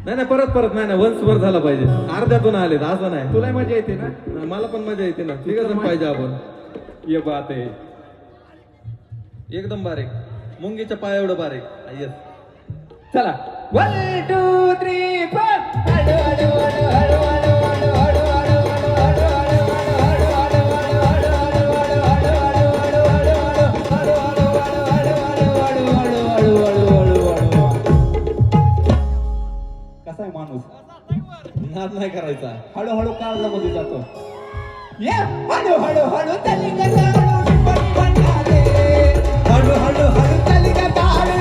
नाही नाही परत परत नाही ना वन्स वर झाला पाहिजे अर्ध्यातून आले असं नाही तुला मजा येते ना मला पण मजा येते ना ठीक आहे पाहिजे आपण ये बात आहे एकदम बारीक मुंगीच्या पाया एवढं बारीक येस चला 1 2 3 4 हळू हळू हळू हळू हळू हळू कसा आहे माणूस नाद नाही करायचा हळूहळू काळजा मध्ये जातो ये हळू हळू हळू तली बनाते हळू हळू हळू तली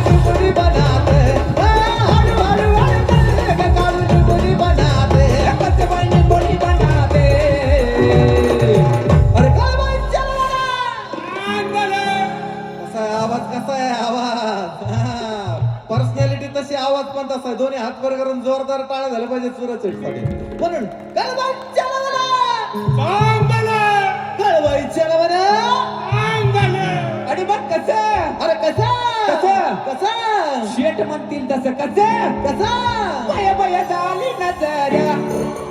डुबुरी बनाते हळू हळू हळू तली डुबुरी बनाते कच्चे पानी बोली बनाते अरे काय बाई चला कसा आहे आवाज पर्सनॅलिटी तशी आवाज पण तसा आहे दोन्ही हात वर करून जोरदार टाळ्या झाल्या पाहिजे सूरज साठी म्हणून आणि मग कसं अरे कसा कसं कसा शेट म्हणतील तसं कसं कसा बया बया झाली नजर